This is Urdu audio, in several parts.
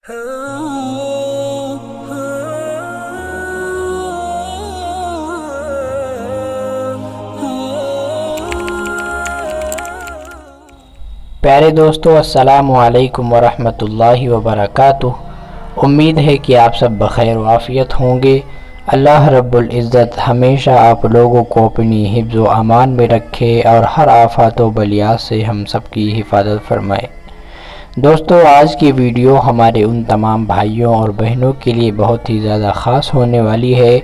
پیارے دوستو، السلام علیکم ورحمۃ اللہ وبرکاتہ۔ امید ہے کہ آپ سب بخیر و عافیت ہوں گے۔ اللہ رب العزت ہمیشہ آپ لوگوں کو اپنی حفظ و امان میں رکھے اور ہر آفات و بلیات سے ہم سب کی حفاظت فرمائے۔ دوستو، آج کی ویڈیو ہمارے ان تمام بھائیوں اور بہنوں کے لیے بہت ہی زیادہ خاص ہونے والی ہے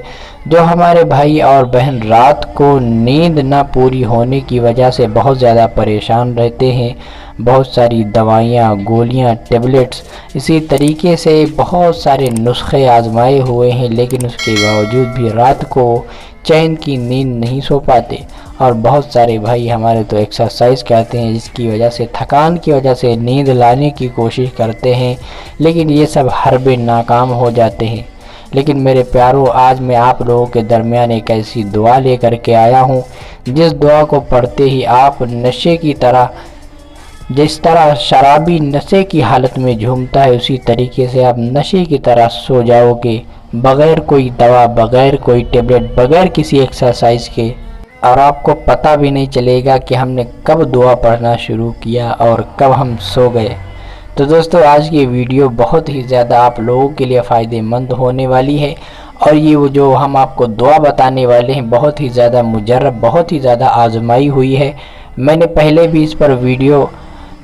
جو ہمارے بھائی اور بہن رات کو نیند نہ پوری ہونے کی وجہ سے بہت زیادہ پریشان رہتے ہیں۔ بہت ساری دوائیاں، گولیاں، ٹیبلٹس، اسی طریقے سے بہت سارے نسخے آزمائے ہوئے ہیں، لیکن اس کے باوجود بھی رات کو چین کی نیند نہیں سو پاتے۔ اور بہت سارے بھائی ہمارے تو ایکسرسائز کرتے ہیں جس کی وجہ سے، تھکان کی وجہ سے نیند لانے کی کوشش کرتے ہیں، لیکن یہ سب حربے ناکام ہو جاتے ہیں۔ لیکن میرے پیارو، آج میں آپ لوگوں کے درمیان ایک ایسی دعا لے کر کے آیا ہوں جس دعا کو پڑھتے ہی آپ نشے کی طرح، جس طرح شرابی نشے کی حالت میں جھومتا ہے، اسی طریقے سے آپ نشے کی طرح سو جاؤ گے، بغیر کوئی دوا، بغیر کوئی ٹیبلٹ، بغیر کسی ایکسرسائز کے، اور آپ کو پتہ بھی نہیں چلے گا کہ ہم نے کب دعا پڑھنا شروع کیا اور کب ہم سو گئے۔ تو دوستو، آج کی ویڈیو بہت ہی زیادہ آپ لوگوں کے لیے فائدہ مند ہونے والی ہے، اور یہ وہ جو ہم آپ کو دعا بتانے والے ہیں بہت ہی زیادہ مجرب، بہت ہی زیادہ آزمائی ہوئی ہے۔ میں نے پہلے بھی اس پر ویڈیو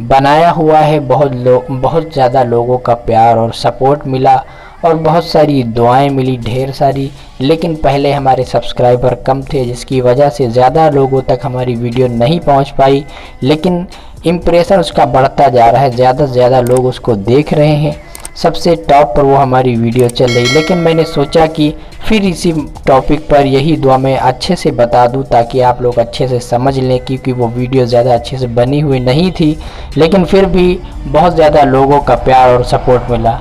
بنایا ہوا ہے، بہت زیادہ لوگوں کا پیار اور سپورٹ ملا اور بہت ساری دعائیں ملی، ڈھیر ساری، لیکن پہلے ہمارے سبسکرائبر کم تھے جس کی وجہ سے زیادہ لوگوں تک ہماری ویڈیو نہیں پہنچ پائی، لیکن امپریشن اس کا بڑھتا جا رہا ہے، زیادہ سے زیادہ لوگ اس کو دیکھ رہے ہیں، سب سے ٹاپ پر وہ ہماری ویڈیو چل رہی۔ لیکن میں نے سوچا کہ پھر اسی ٹاپک پر یہی دعا میں اچھے سے بتا دوں تاکہ آپ لوگ اچھے سے سمجھ لیں، کیونکہ وہ ویڈیو زیادہ اچھے سے بنی ہوئی نہیں تھی، لیکن پھر بھی بہت زیادہ لوگوں کا پیار اور سپورٹ ملا۔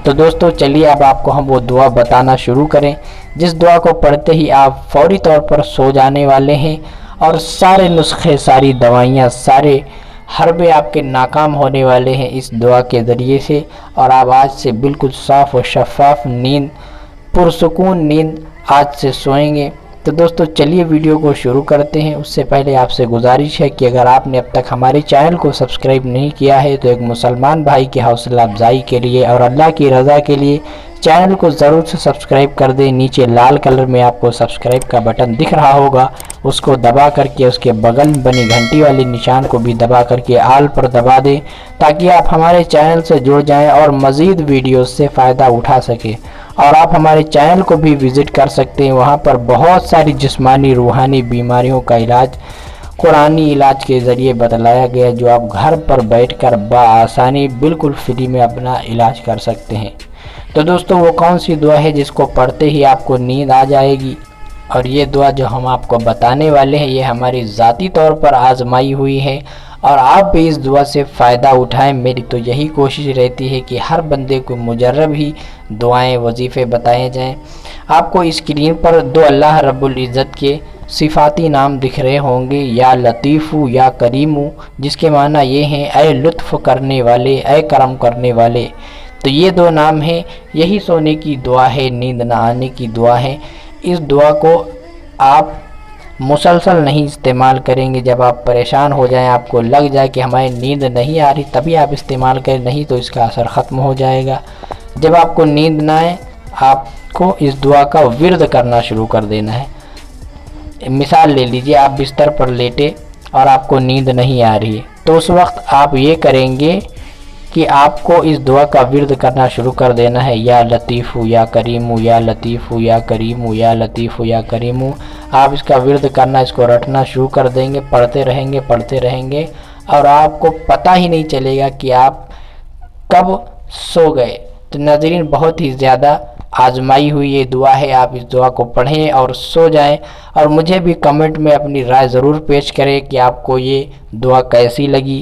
تو دوستو، چلیے اب آپ کو ہم وہ دعا بتانا شروع کریں جس دعا کو پڑھتے ہی آپ فوری طور پر سو جانے والے ہیں، اور سارے نسخے، ساری دوائیاں، سارے حربے آپ کے ناکام ہونے والے ہیں اس دعا کے ذریعے سے، اور آپ آج سے بالکل صاف و شفاف نیند، پرسکون نیند آج سے سوئیں گے۔ تو دوستو، چلیے ویڈیو کو شروع کرتے ہیں۔ اس سے پہلے آپ سے گزارش ہے کہ اگر آپ نے اب تک ہمارے چینل کو سبسکرائب نہیں کیا ہے تو ایک مسلمان بھائی کی حوصلہ افزائی کے لیے اور اللہ کی رضا کے لیے چینل کو ضرور سے سبسکرائب کر دیں۔ نیچے لال کلر میں آپ کو سبسکرائب کا بٹن دکھ رہا ہوگا، اس کو دبا کر کے اس کے بغل میں بنی گھنٹی والی نشان کو بھی دبا کر کے آل پر دبا دیں تاکہ آپ ہمارے چینل سے جڑ جائیں اور مزید ویڈیوز سے فائدہ اٹھا سکیں۔ اور آپ ہمارے چینل کو بھی وزٹ کر سکتے ہیں، وہاں پر بہت ساری جسمانی روحانی بیماریوں کا علاج قرآنی علاج کے ذریعے بتلایا گیا ہے، جو آپ گھر پر بیٹھ کر بآسانی بالکل فری میں اپنا علاج کر سکتے ہیں۔ تو دوستو، وہ کون سی دعا ہے جس کو پڑھتے ہی آپ کو نیند آ جائے گی؟ اور یہ دعا جو ہم آپ کو بتانے والے ہیں یہ ہماری ذاتی طور پر آزمائی ہوئی ہے، اور آپ بھی اس دعا سے فائدہ اٹھائیں۔ میری تو یہی کوشش رہتی ہے کہ ہر بندے کو مجرب ہی دعائیں، وظیفے بتائے جائیں۔ آپ کو اسکرین پر دو اللہ رب العزت کے صفاتی نام دکھ رہے ہوں گے، یا لطیف یا کریم، جس کے معنی یہ ہیں اے لطف کرنے والے، اے کرم کرنے والے۔ تو یہ دو نام ہیں، یہی سونے کی دعا ہے، نیند نہ آنے کی دعا ہے۔ اس دعا کو آپ مسلسل نہیں استعمال کریں گے، جب آپ پریشان ہو جائیں، آپ کو لگ جائے کہ ہماری نیند نہیں آ رہی، تبھی آپ استعمال کریں، نہیں تو اس کا اثر ختم ہو جائے گا۔ جب آپ کو نیند نہ آئے، آپ کو اس دعا کا ورد کرنا شروع کر دینا ہے۔ مثال لے لیجئے، آپ بستر پر لیٹے اور آپ کو نیند نہیں آ رہی ہے، تو اس وقت آپ یہ کریں گے کہ آپ کو اس دعا کا ورد کرنا شروع کر دینا ہے، یا لطیف یا کریم، یا لطیف یا کریم، یا لطیف یا کریم۔ آپ اس کا ورد کرنا، اس کو رٹنا شروع کر دیں گے، پڑھتے رہیں گے، اور آپ کو پتہ ہی نہیں چلے گا کہ آپ کب سو گئے۔ تو ناظرین، بہت ہی زیادہ آزمائی ہوئی یہ دعا ہے، آپ اس دعا کو پڑھیں اور سو جائیں، اور مجھے بھی کمنٹ میں اپنی رائے ضرور پیش کریں کہ آپ کو یہ دعا کیسی لگی،